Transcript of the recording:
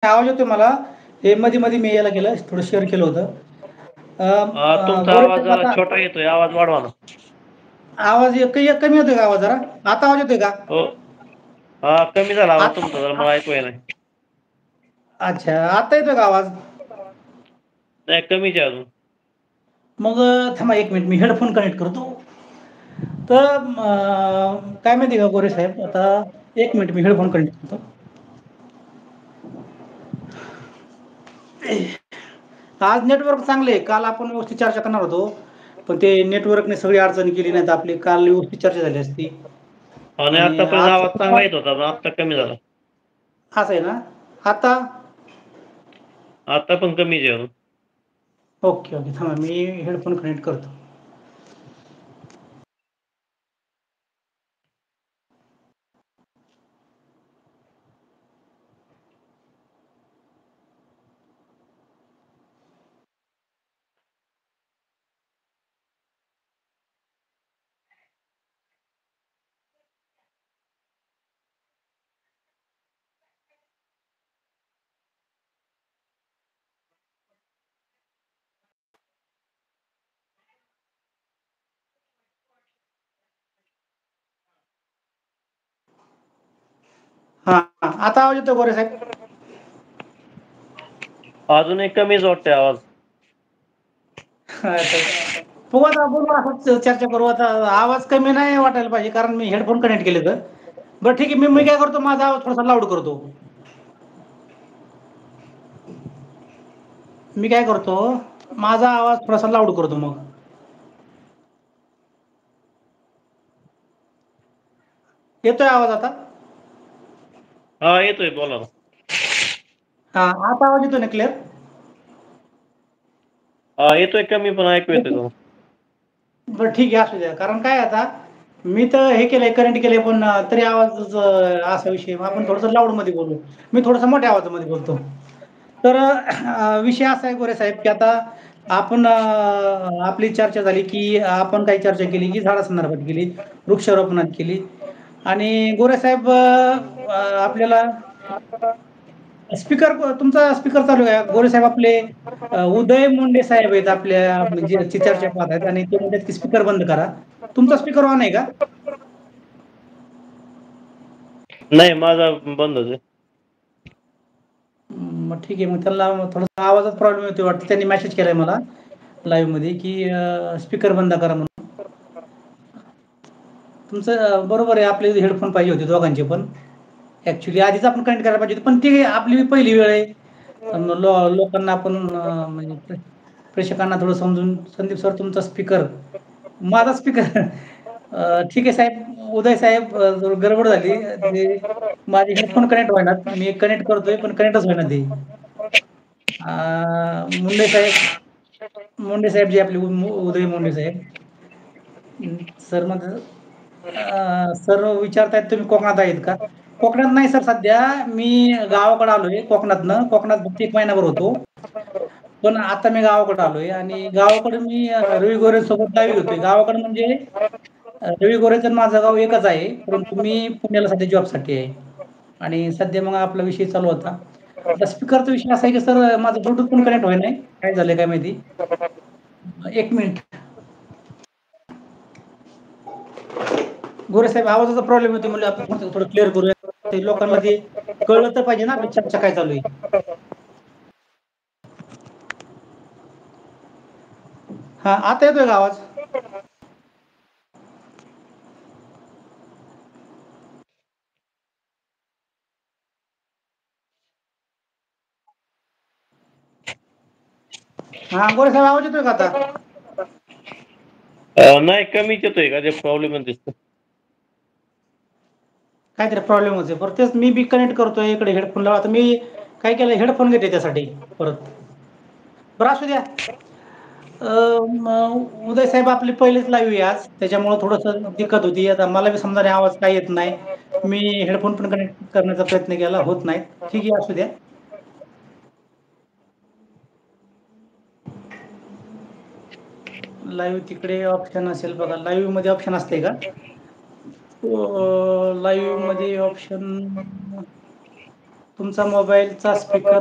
आवाज येतोय मला. हे मध्ये-मध्ये मी याला केलं, थोडं शेअर केलं होतं. तुमचा गोरे आवाज साहेब जरा आता छोटा येतोय, आवाज वाढवा ना. आवाज कमी होतोय का आवाज जरा? आता आवाज येतोय का? हो. कमी झाला आवाज आता तुमचा जरा मला ऐकू येईना. अच्छा, आता येतोय का आवाज? नाही कमीच आहे अजून. मग थांबा 1 मिनिट मी हेडफोन कनेक्ट करतो. तर काय माहिती आहे का गोरे साहेब, आता 1 मिनिट मी हेडफोन कनेक्ट करतो. आज नेटवर्क चांगले आहे. काल आपण व्यवस्थित चर्चा करणार होतो. पण ते नेटवर्कने सगळी अडचण केली, नाहीतर आपली काल व्यवस्थित चर्चा झाली असती. आणि आतापर्यंत आज आवाज चांगला येत होता, पण आत्ता कमी झाला. असं आहे ना? आता? आता पण कमीच आहे अजून. Okay, okay. थांबा मी हेडफोन कनेक्ट करतो. हां, आता आवाज येतोय गोरे साहेब? अजूनही कमीच वाटतोय आवाज. बघू आता बोलू असंच चर्चा करू. आता आवाज कमी नाही वाटायला पाहिजे, कारण मी हेडफोन कनेक्ट केले तर. बरं ठीक आहे, मी काय करतो, माझा आवाज थोडासा लाऊड करतो. मी काय करतो, माझा आवाज थोडासा लाऊड करतो मग. येतोय आवाज आता? येतोय बोला ना. हां, आता आवाज येतोय ना क्लिअर? येतोय कमी पण ऐकू येतोय तुम्हाला. बरं ठीक आहे, असू द्या. कारण काय आता, मी तर हे केलंय, कनेक्ट केलंय, पण तरी आवाज असा विषय. आपण थोडंसं लाऊडमध्ये बोलू. मी थोडंसं मोठ्या आवाजामध्ये बोलतो. तर विषय असा आहे गोरे साहेब, की आता आपण आपली चर्चा झाली, की आपण काही चर्चा केली, की झाडासंदर्भात केली, वृक्षारोपणात केली आणि गोरे साहेब आपल्याला स्पीकर तुमचा स्पीकर चालू आहे. गोरे साहेब आपले उदय मुंडे साहेब आहेत आपल्या म्हणजे चर्चा पाहत आहेत आणि ते म्हणतात, की स्पीकर बंद करा. तुमचा स्पीकर ऑन आहे का? नाही माझा बंदच आहे. मग ठीक आहे. मग त्याला थोडासा आवाजात प्रॉब्लेम येतोय वाटतं. त्यांनी मेसेज केलाय मला लाईव्हमध्ये, की स्पीकर बंद करा म्हणून. तुमचं बरोबर आहे. आपले हेडफोन पाहिजे होते दोघांचे पण. ॲक्चुअली आधीच आपण कनेक्ट करायला पाहिजे होतं. पण ती आपली पहिली वेळ आहे. लोकांना आपण म्हणजे प्रेक्षकांना थोडं समजून संदीप सर तुमचा स्पीकर माझा स्पीकर ठीक आहे साहेब. उदय साहेब गडबड झाली. ते माझे हेडफोन कनेक्ट होईनात. मी कनेक्ट करतोय पण कनेक्टच होईना ते. मुंडे साहेब जे आपले उदय मुंडे साहेब. सर सर विचारतायत तुम्ही कोकणात आहेत का? कोकणात नाही सर सध्या. मी गावाकडे आलोय कोकणातनं. कोकणात फक्त 1 महिनाभर होतो. पण आता मी गावाकडे आलोय आणि गावाकडे मी रवी गोरेंसोबत गावी होतोय. गावाकडे म्हणजे रवी गोरेंचं आणि माझं गाव एकच आहे. परंतु मी पुण्याला सध्या जॉबसाठी आहे. आणि सध्या मग आपला विषय चालू होता. आता स्पीकरचा विषय असा आहे, की सर माझं ब्लूटूथ पण कनेक्ट होईना नाही. काय झालंय काय माहिती? 1 मिनिट. गोरे साहेब आवाजाचा प्रॉब्लेम येतोय म्हणलं आपण थोडं क्लिअर करूया. ते लोकांना ते कळलं तर पाहिजे ना आपली चर्चा काय चालू आहे. हां, आता येतोय का आवाज? हां, गोरे साहेब आवाज येतोय का आता? नाही कमीच येतोय का ते प्रॉब्लेमच दिसतो. काहीतरी प्रॉब्लेमच आहे. बरं तेच मी बी कनेक्ट करतोय इकडे हेडफोन लावा. आता मी काय केलं हेडफोन घेतले त्यासाठी परत. बरं असू द्या. उदय साहेब आपली पहिलीच लाईव्ह आहे आज. त्याच्यामुळं थोडंसं दिक्कत होती. आता मला बी समजा आवाज काही येत नाही. मी हेडफोन पण कनेक्ट करण्याचा प्रयत्न केला, होत नाहीत. ठीक आहे असू द्या. लाईव्ह तिकडे ऑप्शन असेल बघा. लाईव्हमध्ये ऑप्शन असते का? लाईव्हमध्ये ऑप्शन तुमचा मोबाईलचा स्पीकर